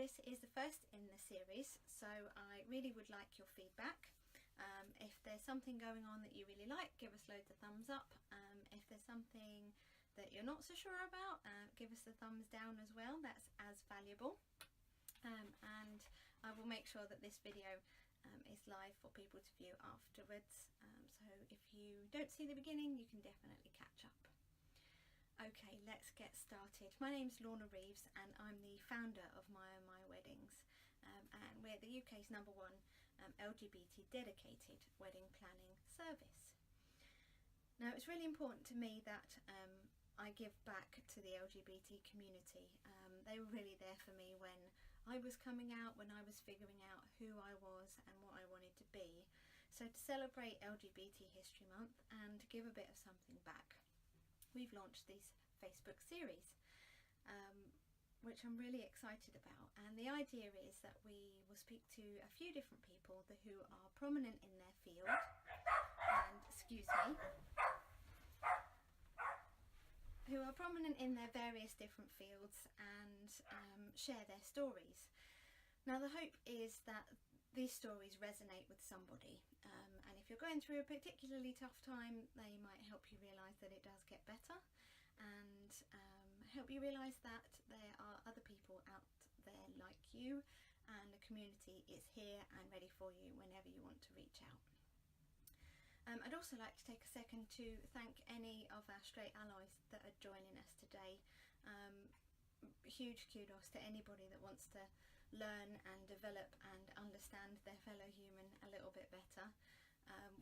this is the first in the series, so I really would like your feedback. If there's something going on that you really like, give us loads of thumbs up. If there's something that you're not so sure about, give us the thumbs down as well. That's as valuable. And I will make sure that this video is live for people to view afterwards. So if you don't see the beginning, you can definitely catch up. Okay, let's get started. My name's Lorna Reeves and I'm the founder of MyOhMy Weddings, and we're the UK's #1 LGBT dedicated wedding planning service. Now, it's really important to me that I give back to the LGBT community. They were really there for me when I was coming out, when I was figuring out who I was and what I wanted to be. So to celebrate LGBT History Month and to give a bit of something back, we've launched this Facebook series, which I'm really excited about. And the idea is that we will speak to a few different people who are prominent in their field and, who are prominent in their various different fields and share their stories. Now, the hope is that these stories resonate with somebody, and if you're going through a particularly tough time, they might help you realise that it does get better, and help you realise that there are other people out there like you, and the community is here and ready for you whenever you want to reach out. I'd also like to take a second to thank any of our straight allies that are joining us today. Huge kudos to anybody that wants to learn and develop and understand their fellow human a little bit better.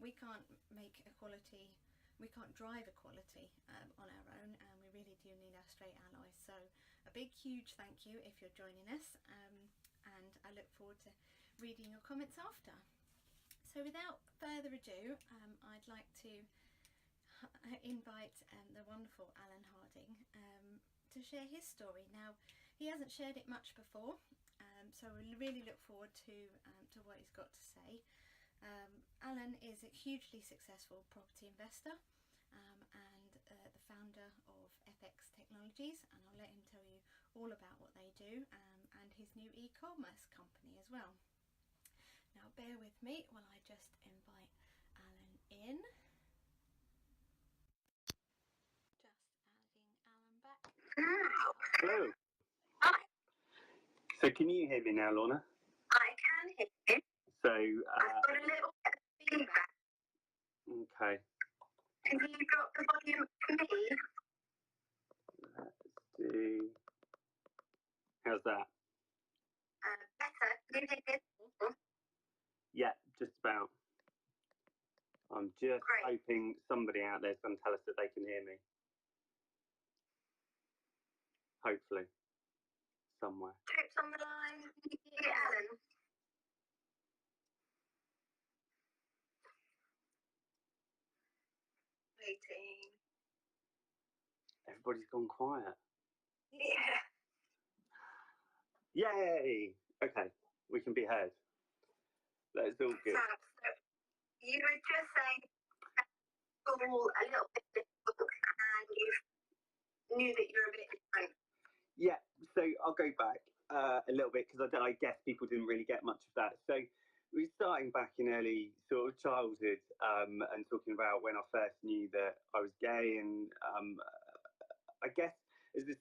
We can't make equality, we can't drive equality on our own, and we really do need our straight allies. So a big huge thank you if you're joining us, and I look forward to reading your comments after. So without further ado, I'd like to invite the wonderful Allan Harding to share his story. Now, he hasn't shared it much before, so we really look forward to what he's got to say. Allan is a hugely successful property investor and the founder of FX Technologies, and I'll let him tell you all about what they do and his new e-commerce company as well. Now, bear with me while I just invite Allan in. Just adding Allan back. Hello. Hi. So can you hear me now, Lorna? I can hear you. So I've got a little bit of feedback. Okay. Can you drop the volume for me? Let's do. How's that? Better. Can you hear me? Yeah, just about. I'm just Great. hoping somebody out there is going to tell us that they can hear me. Hopefully. Somewhere. Trips on the line. Can you hear Allan? Waiting. Everybody's gone quiet. Yeah. Yay! Okay, we can be heard. That's all good. So you were just saying school a little bit difficult, and you knew that you were a bit different. Yeah, so I'll go back a little bit because I guess people didn't really get much of that. So we're starting back in early sort of childhood and talking about when I first knew that I was gay, and I guess, as I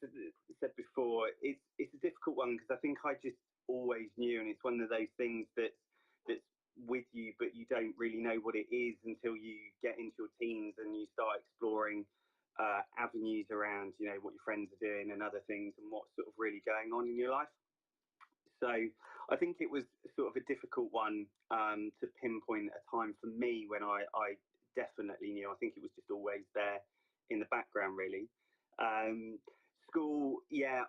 said before, it's a difficult one because I think I just always knew, and it's one of those things that's with you, but you don't really know what it is until you get into your teens and you start exploring avenues around, you know, what your friends are doing and other things and what's sort of really going on in your life. So I think it was sort of a difficult one to pinpoint a time for me when I definitely knew. I think it was just always there in the background, really. School, yeah,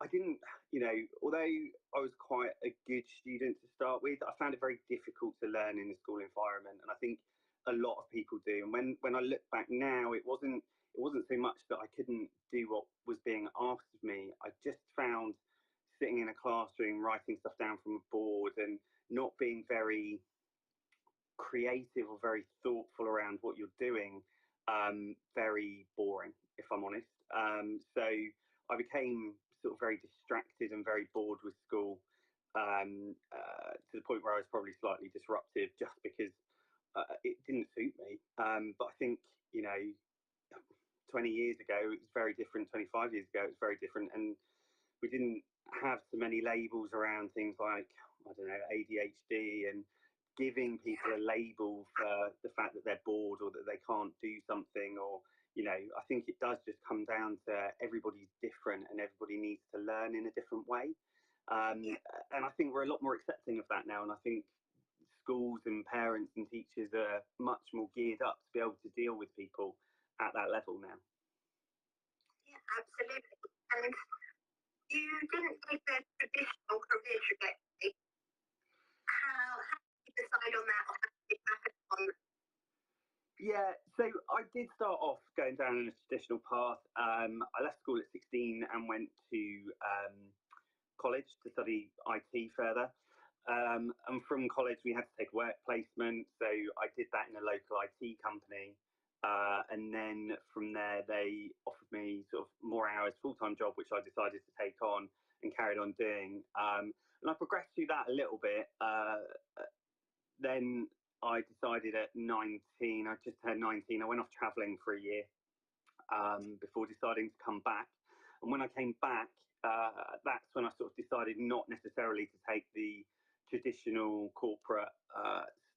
I didn't, you know, although I was quite a good student to start with, I found it very difficult to learn in the school environment, and I think a lot of people do. And when I look back now, it wasn't so much that I couldn't do what was being asked of me. I just found sitting in a classroom, writing stuff down from a board and not being very creative or very thoughtful around what you're doing, very boring, if I'm honest. So I became sort of very distracted and very bored with school, to the point where I was probably slightly disruptive just because it didn't suit me. But I think, 20 years ago it was very different. 25 years ago it was very different, and we didn't have so many labels around things like, I don't know, ADHD, and giving people a label for the fact that they're bored or that they can't do something, or I think it does just come down to everybody's different and everybody needs to learn in a different way. And I think we're a lot more accepting of that now, and I think schools and parents and teachers are much more geared up to be able to deal with people at that level now. Yeah, absolutely. And you didn't take the traditional career trajectory. How did you decide on that, or how did you happen on that? Yeah, so I did start off going down a traditional path. I left school at 16 and went to college to study IT further. And from college, we had to take work placement. So I did that in a local IT company. And then from there, they offered me sort of more hours, full-time job, which I decided to take on and carried on doing. And I progressed through that a little bit. Then I decided at 19, I just turned 19, I went off travelling for a year before deciding to come back. And when I came back, that's when I sort of decided not necessarily to take the traditional corporate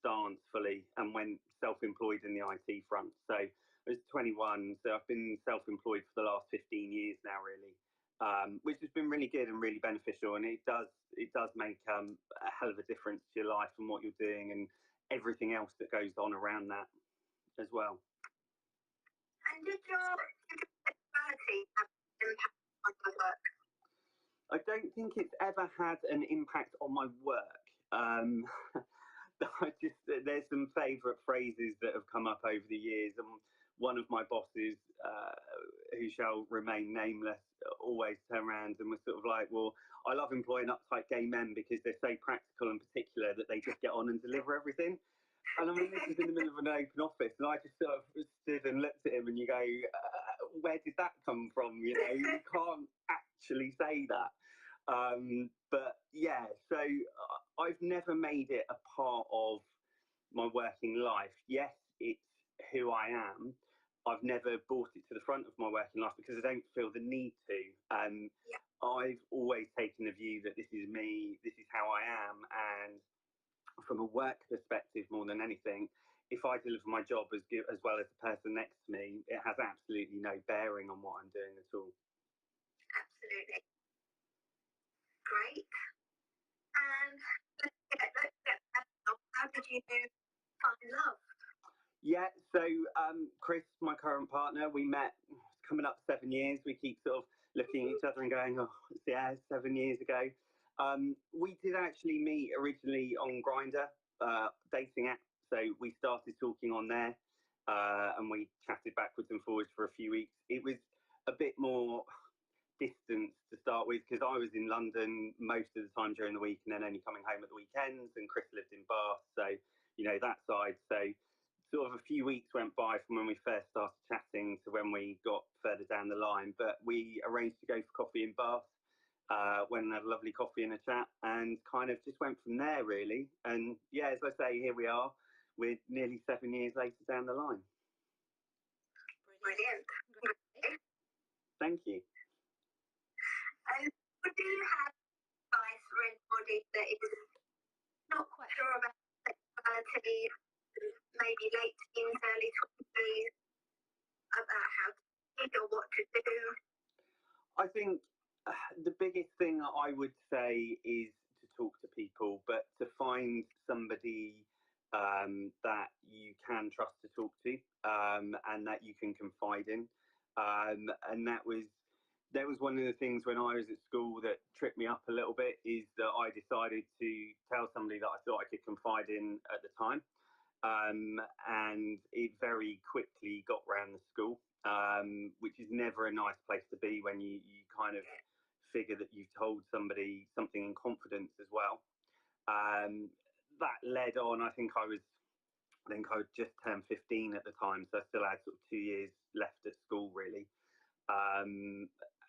stance fully, and went self-employed in the IT front. So I was 21, so I've been self-employed for the last 15 years now, really. Which has been really good and really beneficial, and it does make a hell of a difference to your life and what you're doing and everything else that goes on around that as well. And did your sexuality have an impact on your work? I don't think it's ever had an impact on my work. There's some favourite phrases that have come up over the years, and one of my bosses, who shall remain nameless, always turned around and was sort of like, well, I love employing uptight gay men because they're so practical and particular that they just get on and deliver everything. And I mean, this is in the middle of an open office, and I just sort of stood and looked at him, and you go, where did that come from? You can't actually say that. But yeah, so I've never made it a part of my working life. Yes, it's who I am. I've never brought it to the front of my working life because I don't feel the need to. I've always taken the view that this is me, this is how I am, and from a work perspective, more than anything, if I deliver my job as well as the person next to me, it has absolutely no bearing on what I'm doing at all. Absolutely. Great. And let's get back. How did you find love? Yeah, so Chris, my current partner, we met coming up 7 years. We keep sort of looking at each other and going, oh, yeah, 7 years ago. We did actually meet originally on Grindr, dating app. So we started talking on there, and we chatted backwards and forwards for a few weeks. It was a bit more distance to start with because I was in London most of the time during the week and then only coming home at the weekends, and Chris lived in Bath, so that side. So sort of a few weeks went by from when we first started chatting to when we got further down the line, but we arranged to go for coffee in Bath, went and had a lovely coffee and a chat, and kind of just went from there, really. And yeah, as I say, here we are, we're nearly 7 years later down the line. Brilliant. Thank you. And would you have advice for anybody that is not quite sure about sexuality, maybe late teens, early 20s, about how to think or what to do? I think the biggest thing that I would say is to talk to people, but to find somebody that you can trust to talk to, and that you can confide in. And that was one of the things when I was at school that tripped me up a little bit, is that I decided to tell somebody that I thought I could confide in at the time. And it very quickly got around the school, which is never a nice place to be when you kind of figure that you've told somebody something in confidence as well. That led on, I think I just turned 15 at the time, so I still had sort of 2 years left at school, really.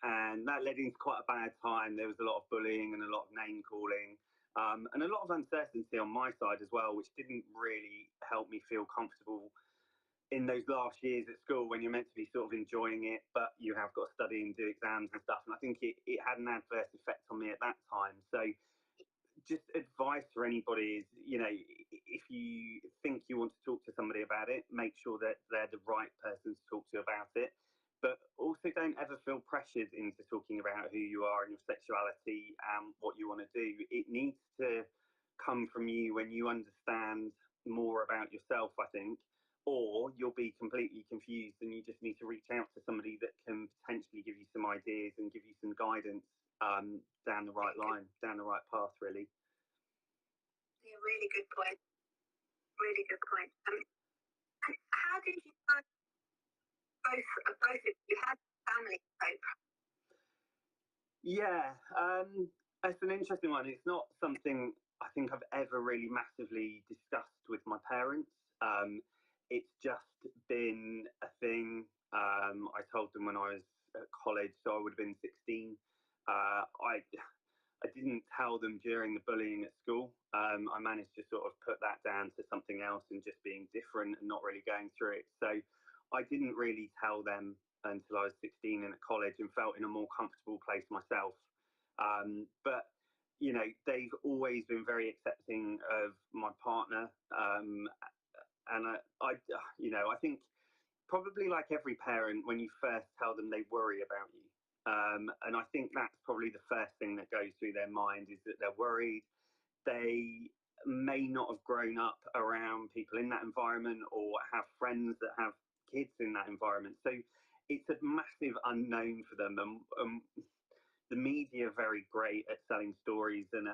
and that led into quite a bad time. There was a lot of bullying and a lot of name calling, and a lot of uncertainty on my side as well, which didn't really help me feel comfortable in those last years at school when you're meant to be sort of enjoying it, but you have got to study and do exams and stuff. And I think it had an adverse effect on me at that time. So just advice for anybody is, you know, if you think you want to talk to somebody about it, make sure that they're the right person to talk to about it. But also don't ever feel pressured into talking about who you are and your sexuality and what you want to do. It needs to come from you when you understand more about yourself, I think, or you'll be completely confused and you just need to reach out to somebody that can potentially give you some ideas and give you some guidance down the right line, down the right path, really. Yeah, really good point. Really good point. And how did you both of you had family cope? Yeah, it's an interesting one. It's not something I think I've ever really massively discussed with my parents. It's just been a thing. I told them when I was at college, so I would have been 16. I didn't tell them during the bullying at school. I managed to sort of put that down to something else and just being different and not really going through it. So I didn't really tell them until I was 16 and at college, and felt in a more comfortable place myself. But you know, they've always been very accepting of my partner, and you know, I think probably like every parent, when you first tell them, they worry about you. And I think that's probably the first thing that goes through their mind, is that they're worried. They may not have grown up around people in that environment or have friends that have kids in that environment. So it's a massive unknown for them. And the media are very great at selling stories and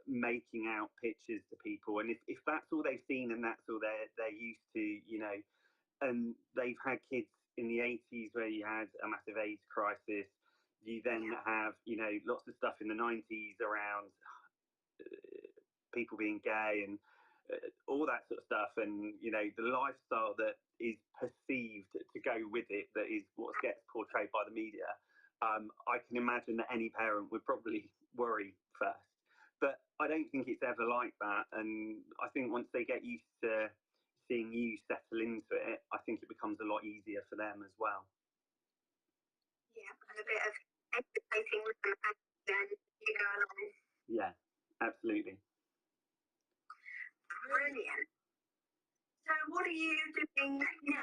making out pictures to people. And if that's all they've seen and that's all they're used to, you know, and they've had kids in the 80s where you had a massive AIDS crisis. You then have, you know, lots of stuff in the 90s around people being gay and all that sort of stuff. And, you know, the lifestyle that is perceived to go with it, that is what gets portrayed by the media. I can imagine that any parent would probably worry first. But I don't think it's ever like that. And I think once they get used to seeing you settle into it, I think it becomes a lot easier for them as well. Yeah, and a bit of educating with them as then you go along. Yeah, absolutely. Brilliant. So what are you doing now?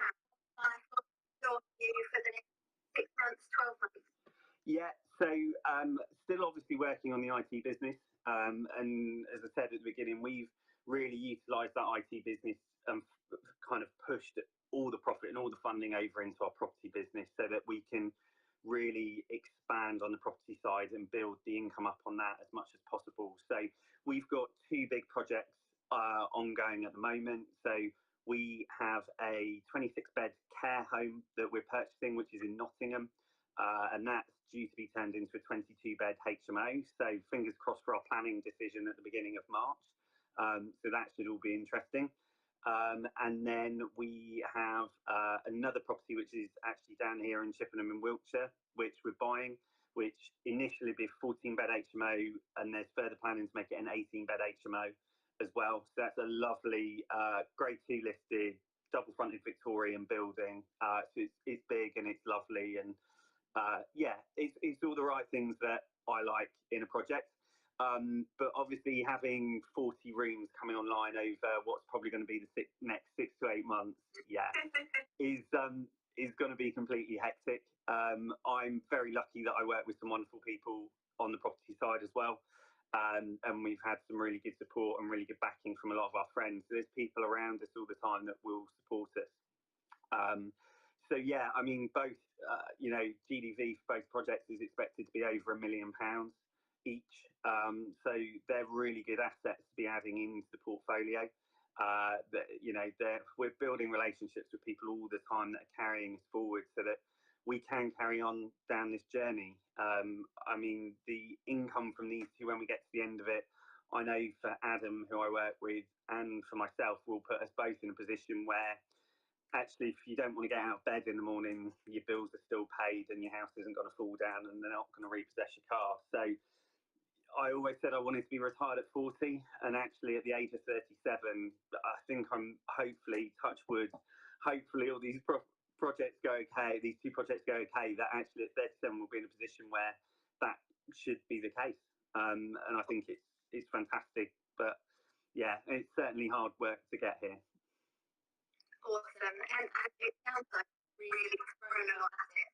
For the next 6 months, 12 months? Yeah, so still obviously working on the IT business. And as I said at the beginning, we've really utilised that IT business and kind of pushed all the profit and all the funding over into our property business so that we can really expand on the property side and build the income up on that as much as possible. So we've got 2 big projects ongoing at the moment. So we have a 26-bed care home that we're purchasing, which is in Nottingham, and that's due to be turned into a 22-bed HMO. So fingers crossed for our planning decision at the beginning of March. So that should all be interesting. And then we have another property which is actually down here in Chippenham in Wiltshire, which we're buying, which initially be a 14-bed HMO, and there's further planning to make it an 18-bed HMO as well. So that's a lovely Grade 2 listed, double-fronted Victorian building. So it's big and it's lovely, and yeah, it's all the right things that I like in a project. But obviously having 40 rooms coming online over what's probably going to be the next 6 to 8 months, yeah, is going to be completely hectic. I'm very lucky that I work with some wonderful people on the property side as well. And we've had some really good support and really good backing from a lot of our friends. So there's people around us all the time that will support us. So yeah, I mean, both, you know, GDV for both projects is expected to be over £1 million each. So they're really good assets to be adding into the portfolio. You know, we're building relationships with people all the time that are carrying us forward so that we can carry on down this journey. I mean, the income from these 2, when we get to the end of it, I know for Adam, who I work with, and for myself, will put us both in a position where actually, if you don't want to get out of bed in the morning, your bills are still paid and your house isn't going to fall down and they're not going to repossess your car. So I always said I wanted to be retired at 40, and actually at the age of 37, I think I'm hopefully, touch wood, hopefully all these projects go okay, these 2 projects go okay, that actually at 37 we'll be in a position where that should be the case. And I think it's fantastic, but yeah, it's certainly hard work to get here. Awesome, and it sounds like really thrown a lot at it.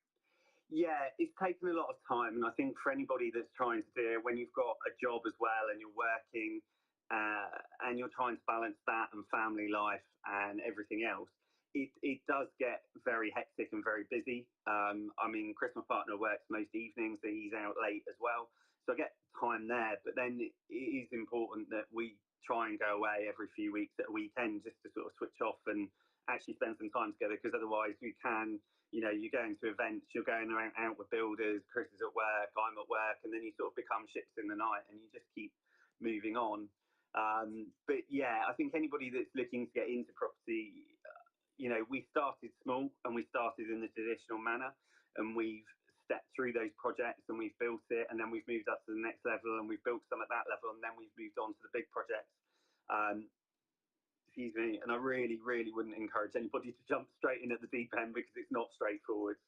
Yeah, it's taken a lot of time, and I think for anybody that's trying to do it, when you've got a job as well and you're working and you're trying to balance that and family life and everything else, it does get very hectic and very busy. I mean, Chris, my partner, works most evenings, so he's out late as well, so I get time there. But then it is important that we try and go away every few weeks at a weekend just to sort of switch off and actually spend some time together, because otherwise you can, you know, you're going to events, you're going around out with builders, Chris is at work, I'm at work, and then you sort of become ships in the night and you just keep moving on. But yeah, I think anybody that's looking to get into property, you know, we started small and we started in the traditional manner, and we've stepped through those projects and we've built it, and then we've moved up to the next level and we've built some at that level, and then we've moved on to the big projects. Excuse me, and I really, really wouldn't encourage anybody to jump straight in at the deep end because it's not straightforward.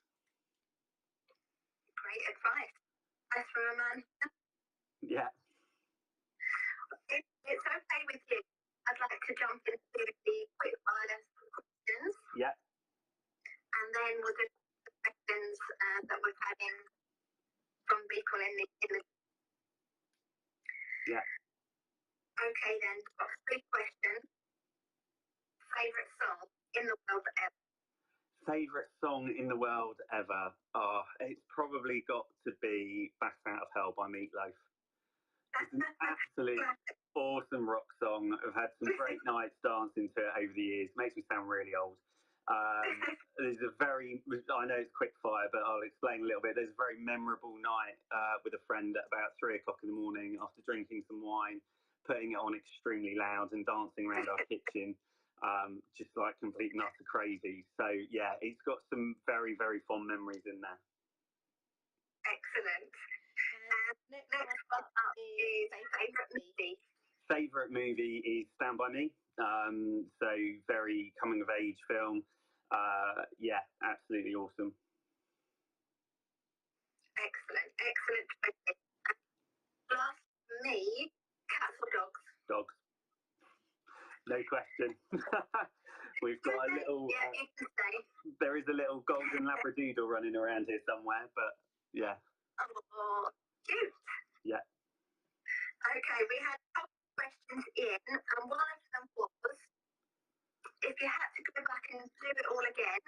Great advice. Advice from a man. Yeah. If it's okay with you, I'd like to jump into the quick fire questions. Yeah. And then we'll do the questions that we've had in from people in the. Yeah. Okay then, we've got 3 questions. Favourite song in the world ever? Favourite song in the world ever? Oh, it's probably got to be Bat Out of Hell by Meatloaf. It's an absolute awesome rock song. I've had some great nights dancing to it over the years. Makes me sound really old. There's a very, I know it's quick fire, but I'll explain a little bit. There's a very memorable night with a friend at about 3 o'clock in the morning after drinking some wine, putting it on extremely loud and dancing around our kitchen. Just like complete and utter crazy. So yeah, it's got some very, very fond memories in there. Excellent. Next one up is favourite movie. Favourite movie is Stand By Me. So very coming of age film. Yeah, absolutely awesome. Excellent, excellent. Last for me, cats or dogs? Dogs. No question. We've got a little. Yeah, you can say. There is a little golden labradoodle running around here somewhere, but yeah. Oh, cute. Yeah. Okay, we had a couple of questions in, and one of them was, if you had to go back and do it all again,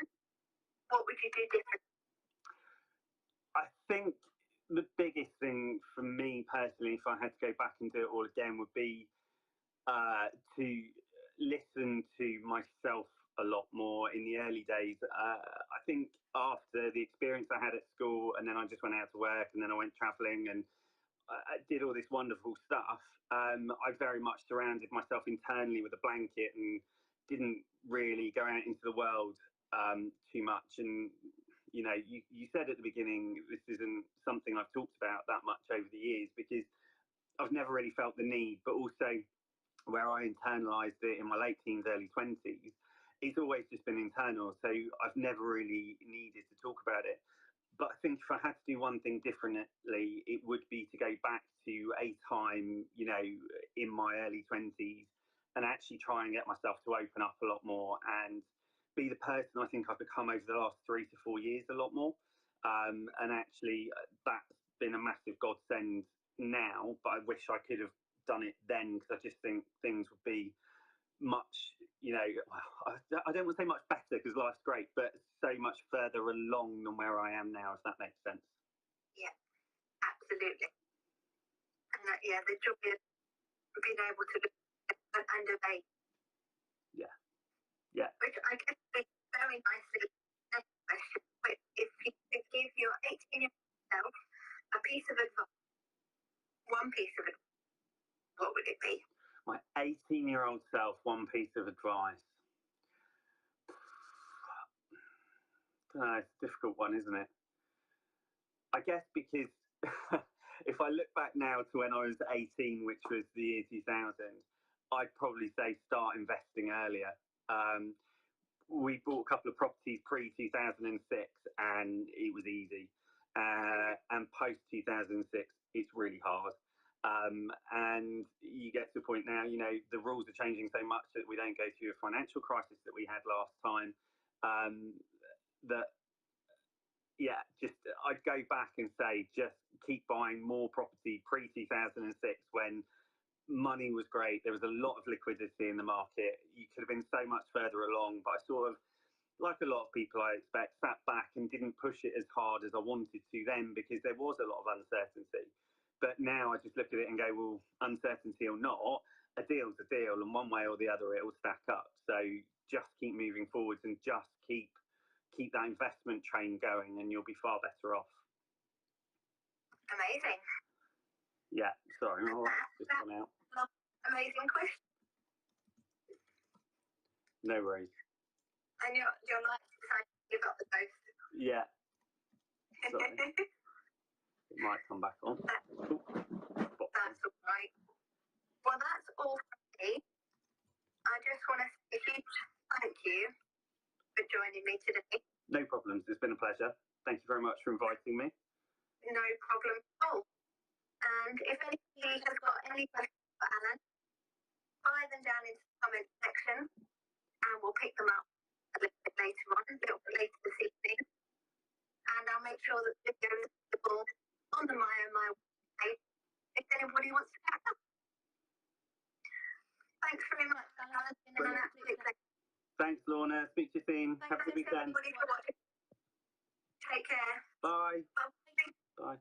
what would you do differently? I think the biggest thing for me personally, if I had to go back and do it all again, would be to listen to myself a lot more in the early days. I think after the experience I had at school, and then I just went out to work, and then I went travelling and I did all this wonderful stuff. I very much surrounded myself internally with a blanket and didn't really go out into the world too much. And you know, you said at the beginning, this isn't something I've talked about that much over the years because I've never really felt the need, but also where I internalised it in my late teens, early 20s, it's always just been internal. So I've never really needed to talk about it. But I think if I had to do one thing differently, it would be to go back to a time, you know, in my early 20s and actually try and get myself to open up a lot more and be the person I think I've become over the last 3 to 4 years a lot more. And actually, that's been a massive godsend now, but I wish I could have done it then, because I just think things would be much, you know, I don't want to say much better because life's great, but so much further along than where I am now, if that makes sense. Yeah, absolutely. And yeah, the joy of being able to do and obey. Yeah, yeah. Which I guess leads very nicely to the next question, which if you could give your 18-year-old self a piece of advice, one piece of advice, what would it be? My 18-year-old self, one piece of advice. It's a difficult one, isn't it? I guess because if I look back now to when I was 18, which was the year 2000, I'd probably say start investing earlier. We bought a couple of properties pre-2006 and it was easy. And post-2006, it's really hard. And you get to a point now, the rules are changing so much that we don't go through a financial crisis that we had last time. I'd go back and say just keep buying more property pre-2006 when money was great. There was a lot of liquidity in the market. You could have been so much further along, but I sort of, like a lot of people I expect, sat back and didn't push it as hard as I wanted to then because there was a lot of uncertainty. But now I just look at it and go, well, uncertainty or not, a deal's a deal, and one way or the other it will stack up. So just keep moving forwards and just keep that investment train going and you'll be far better off. Amazing. Yeah, sorry, my light's just gone out. Amazing question. No worries. And your light decided to give up the ghost. Yeah. Sorry. It might come back on. That's all right. Well, that's all from me. I just want to say a huge thank you for joining me today. No problems. It's been a pleasure. Thank you very much for inviting me. No problem at all. And if anybody has got any questions for Allan, fire them down into the comment section and we'll pick them up a little bit later on, a little bit later this evening. And I'll make sure that the video is available on the MyOhMy page if anybody wants to catch up. Thanks very much, Allan. It's been an absolute pleasure. Thanks, Lorna. Speak to you soon. Have a good weekend. Thanks everybody for watching. Take care. Bye. Bye. Bye.